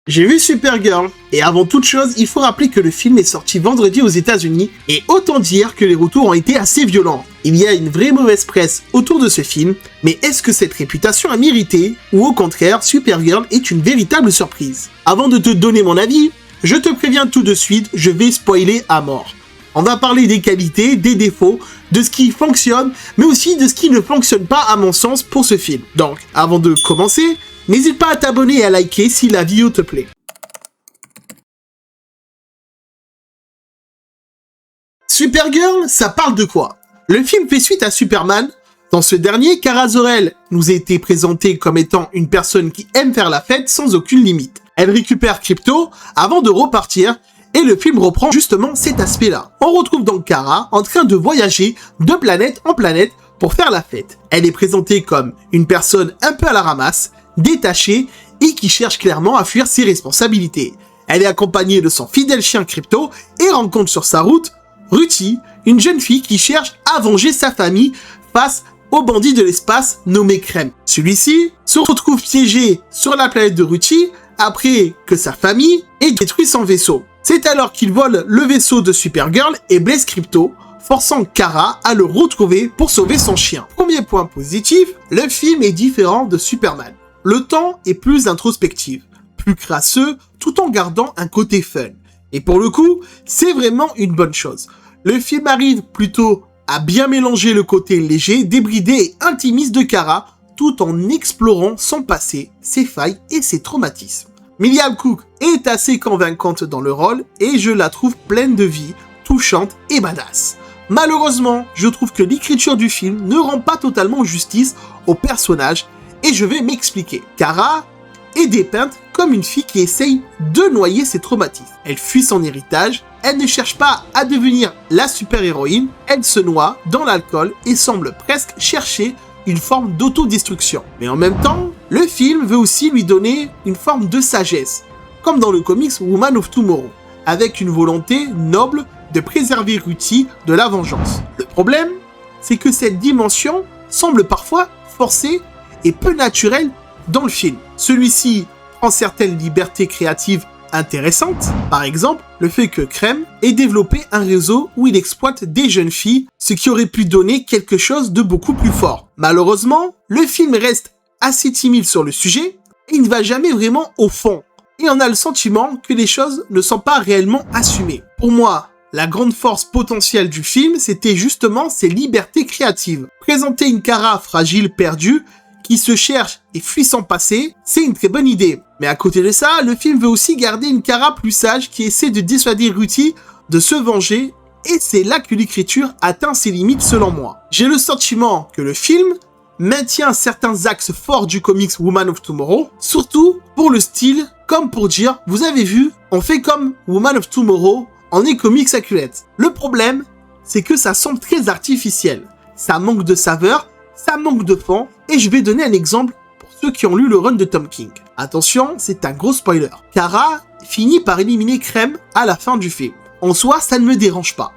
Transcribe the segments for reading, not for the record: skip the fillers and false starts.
J'ai vu Supergirl, et avant toute chose, il faut rappeler que le film est sorti vendredi aux États-Unis, et autant dire que les retours ont été assez violents. Il y a une vraie mauvaise presse autour de ce film, mais est-ce que cette réputation a mérité, ou au contraire, Supergirl est une véritable surprise? Avant de te donner mon avis, je te préviens tout de suite, je vais spoiler à mort. On va parler des qualités, des défauts, de ce qui fonctionne, mais aussi de ce qui ne fonctionne pas à mon sens pour ce film. Donc, avant de commencer, n'hésite pas à t'abonner et à liker si la vidéo te plaît. Supergirl, ça parle de quoi? Le film fait suite à Superman. Dans ce dernier, Kara Zor-El nous a été présentée comme étant une personne qui aime faire la fête sans aucune limite. Elle récupère Krypto avant de repartir, et le film reprend justement cet aspect-là. On retrouve donc Kara en train de voyager de planète en planète pour faire la fête. Elle est présentée comme une personne un peu à la ramasse, détachée et qui cherche clairement à fuir ses responsabilités. Elle est accompagnée de son fidèle chien Krypto et rencontre sur sa route Ruthie, une jeune fille qui cherche à venger sa famille face au bandit de l'espace nommé Krem. Celui-ci se retrouve piégé sur la planète de Ruthie après que sa famille ait détruit son vaisseau. C'est alors qu'il vole le vaisseau de Supergirl et blesse Krypto, forçant Kara à le retrouver pour sauver son chien. Premier point positif, le film est différent de Superman. Le temps est plus introspectif, plus crasseux, tout en gardant un côté fun. Et pour le coup, c'est vraiment une bonne chose. Le film arrive plutôt à bien mélanger le côté léger, débridé et intimiste de Kara, tout en explorant son passé, ses failles et ses traumatismes. Milliam Cook est assez convaincante dans le rôle et je la trouve pleine de vie, touchante et badass. Malheureusement, je trouve que l'écriture du film ne rend pas totalement justice au personnage et je vais m'expliquer. Kara est dépeinte comme une fille qui essaye de noyer ses traumatismes. Elle fuit son héritage, elle ne cherche pas à devenir la super-héroïne, elle se noie dans l'alcool et semble presque chercher une forme d'autodestruction. Mais en même temps, le film veut aussi lui donner une forme de sagesse, comme dans le comics Woman of Tomorrow, avec une volonté noble de préserver Ruthie de la vengeance. Le problème, c'est que cette dimension semble parfois forcée et peu naturelle dans le film. Celui-ci prend certaines libertés créatives intéressantes, par exemple le fait que Krem ait développé un réseau où il exploite des jeunes filles, ce qui aurait pu donner quelque chose de beaucoup plus fort. Malheureusement, le film reste assez timide sur le sujet et il ne va jamais vraiment au fond. Et on a le sentiment que les choses ne sont pas réellement assumées. Pour moi, la grande force potentielle du film, c'était justement ses libertés créatives. Présenter une Kara fragile, perdue, qui se cherche et fuit son passé, c'est une très bonne idée. Mais à côté de ça, le film veut aussi garder une Kara plus sage qui essaie de dissuader Ruthie de se venger, et c'est là que l'écriture atteint ses limites selon moi. J'ai le sentiment que le film maintient certains axes forts du comics Woman of Tomorrow, surtout pour le style, comme pour dire, vous avez vu, on fait comme Woman of Tomorrow, on est comics accurate. Le problème, c'est que ça semble très artificiel. Ça manque de saveur, ça manque de fond, et je vais donner un exemple pour ceux qui ont lu le run de Tom King. Attention, c'est un gros spoiler. Kara finit par éliminer Krem à la fin du film. En soi, ça ne me dérange pas.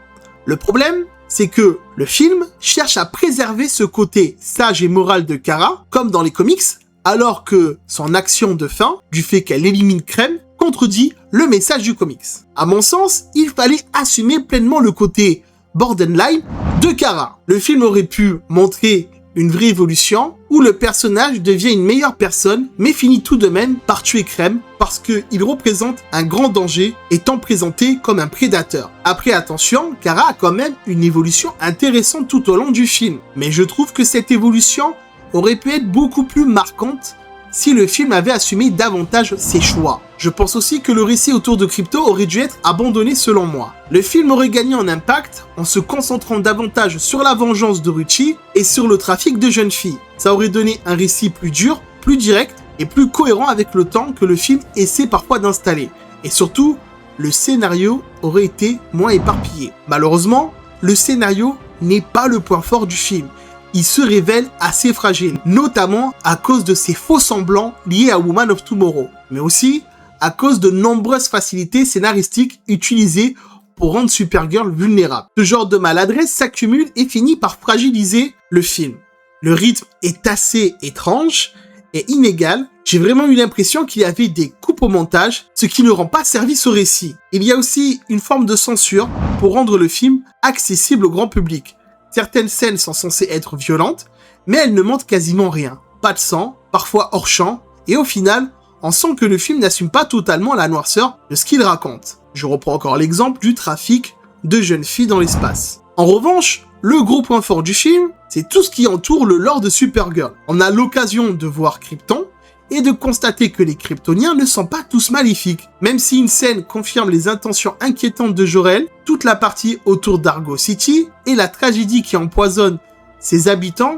Le problème, c'est que le film cherche à préserver ce côté sage et moral de Kara, comme dans les comics, alors que son action de fin, du fait qu'elle élimine Krem, contredit le message du comics. À mon sens, il fallait assumer pleinement le côté borderline de Kara. Le film aurait pu montrer une vraie évolution où le personnage devient une meilleure personne mais finit tout de même par tuer Krem parce qu'il représente un grand danger étant présenté comme un prédateur. Après attention, Kara a quand même une évolution intéressante tout au long du film, mais je trouve que cette évolution aurait pu être beaucoup plus marquante si le film avait assumé davantage ses choix. Je pense aussi que le récit autour de Krypto aurait dû être abandonné selon moi. Le film aurait gagné en impact en se concentrant davantage sur la vengeance de Ruthie et sur le trafic de jeunes filles. Ça aurait donné un récit plus dur, plus direct et plus cohérent avec le temps que le film essaie parfois d'installer. Et surtout, le scénario aurait été moins éparpillé. Malheureusement, le scénario n'est pas le point fort du film. Il se révèle assez fragile, notamment à cause de ses faux semblants liés à Woman of Tomorrow, mais aussi à cause de nombreuses facilités scénaristiques utilisées pour rendre Supergirl vulnérable. Ce genre de maladresse s'accumule et finit par fragiliser le film. Le rythme est assez étrange et inégal J'ai vraiment eu l'impression qu'il y avait des coupes au montage, ce qui ne rend pas service au récit. Il y a aussi une forme de censure pour rendre le film accessible au grand public. Certaines scènes sont censées être violentes, mais elles ne montrent quasiment rien. Pas de sang, parfois hors champ, et au final, on sent que le film n'assume pas totalement la noirceur de ce qu'il raconte. Je reprends encore l'exemple du trafic de jeunes filles dans l'espace. En revanche, le gros point fort du film, c'est tout ce qui entoure le lore de Supergirl. On a l'occasion de voir Krypton et de constater que les Kryptoniens ne sont pas tous maléfiques. Même si une scène confirme les intentions inquiétantes de Jor-El, toute la partie autour d'Argo City et la tragédie qui empoisonne ses habitants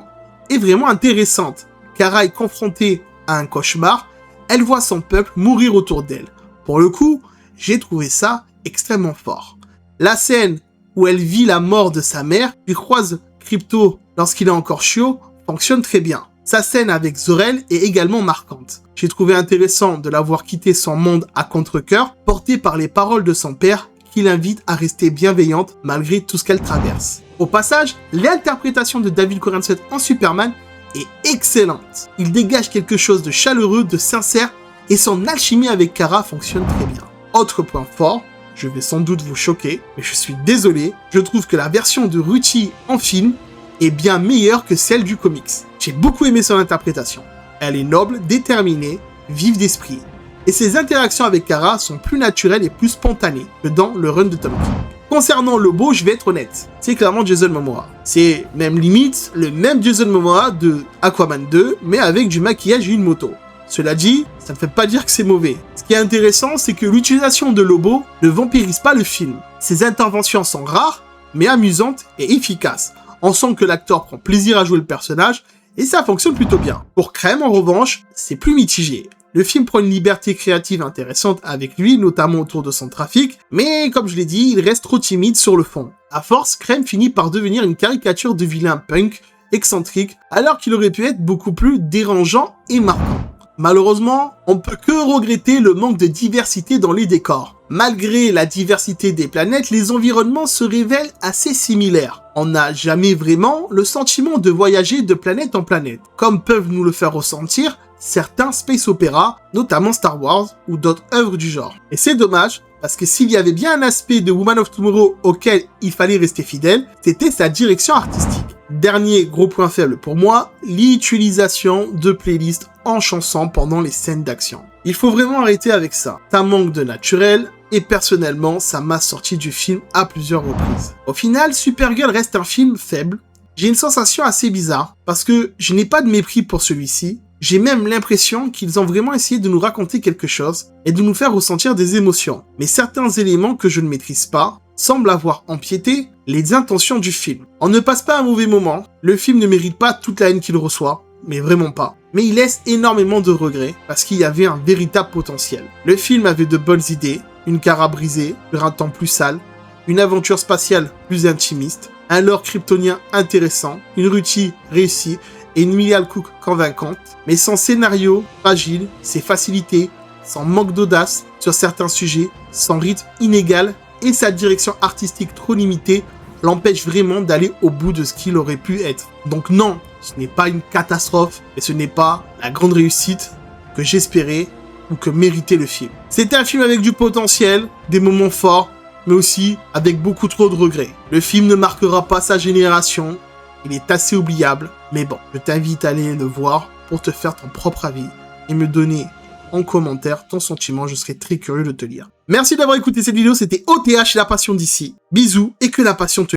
est vraiment intéressante. Kara est confrontée à un cauchemar, elle voit son peuple mourir autour d'elle. Pour le coup, j'ai trouvé ça extrêmement fort. La scène où elle vit la mort de sa mère, puis croise Krypto lorsqu'il est encore chiot, fonctionne très bien. Sa scène avec Zor-El est également marquante. J'ai trouvé intéressant de la voir quitter son monde à contre-cœur, porté par les paroles de son père qui l'invite à rester bienveillante malgré tout ce qu'elle traverse. Au passage, l'interprétation de David Corenswet en Superman est excellente. Il dégage quelque chose de chaleureux, de sincère, et son alchimie avec Kara fonctionne très bien. Autre point fort, je vais sans doute vous choquer, mais je suis désolé, je trouve que la version de Ruchi en film est bien meilleure que celle du comics. J'ai beaucoup aimé son interprétation. Elle est noble, déterminée, vive d'esprit. Et ses interactions avec Kara sont plus naturelles et plus spontanées que dans le run de Tom King. Concernant Lobo, je vais être honnête, c'est clairement Jason Momoa. C'est même limite le même Jason Momoa de Aquaman 2, mais avec du maquillage et une moto. Cela dit, ça ne fait pas dire que c'est mauvais. Ce qui est intéressant, c'est que l'utilisation de Lobo ne vampirise pas le film. Ses interventions sont rares, mais amusantes et efficaces. On sent que l'acteur prend plaisir à jouer le personnage, et ça fonctionne plutôt bien. Pour Crème, en revanche, c'est plus mitigé. Le film prend une liberté créative intéressante avec lui, notamment autour de son trafic, mais comme je l'ai dit, il reste trop timide sur le fond. À force, Crème finit par devenir une caricature de vilain punk, excentrique, alors qu'il aurait pu être beaucoup plus dérangeant et marquant. Malheureusement, on peut que regretter le manque de diversité dans les décors. Malgré la diversité des planètes, les environnements se révèlent assez similaires. On n'a jamais vraiment le sentiment de voyager de planète en planète, comme peuvent nous le faire ressentir certains space opéras, notamment Star Wars ou d'autres œuvres du genre. Et c'est dommage, parce que s'il y avait bien un aspect de Woman of Tomorrow auquel il fallait rester fidèle, c'était sa direction artistique. Dernier gros point faible pour moi, l'utilisation de playlists en chansons pendant les scènes d'action. Il faut vraiment arrêter avec ça. Ça manque de naturel, et personnellement, ça m'a sorti du film à plusieurs reprises. Au final, Supergirl reste un film faible. J'ai une sensation assez bizarre, parce que je n'ai pas de mépris pour celui-ci. J'ai même l'impression qu'ils ont vraiment essayé de nous raconter quelque chose et de nous faire ressentir des émotions. Mais certains éléments que je ne maîtrise pas semblent avoir empiété les intentions du film. On ne passe pas un mauvais moment, le film ne mérite pas toute la haine qu'il reçoit, mais vraiment pas. Mais il laisse énormément de regrets parce qu'il y avait un véritable potentiel. Le film avait de bonnes idées, une Kara brisée, sur un temps plus sale, une aventure spatiale plus intimiste, un lore kryptonien intéressant, une Ruchi réussie et une Emilia Cook convaincante, mais son scénario fragile, ses facilités, son manque d'audace sur certains sujets, son rythme inégal et sa direction artistique trop limitée l'empêche vraiment d'aller au bout de ce qu'il aurait pu être. Donc non, ce n'est pas une catastrophe et ce n'est pas la grande réussite que j'espérais ou que méritait le film. C'était un film avec du potentiel, des moments forts, mais aussi avec beaucoup trop de regrets. Le film ne marquera pas sa génération, il est assez oubliable, mais bon, je t'invite à aller le voir pour te faire ton propre avis et me donner en commentaire ton sentiment, je serais très curieux de te lire. Merci d'avoir écouté cette vidéo, c'était OTH, la passion d'ici. Bisous et que la passion te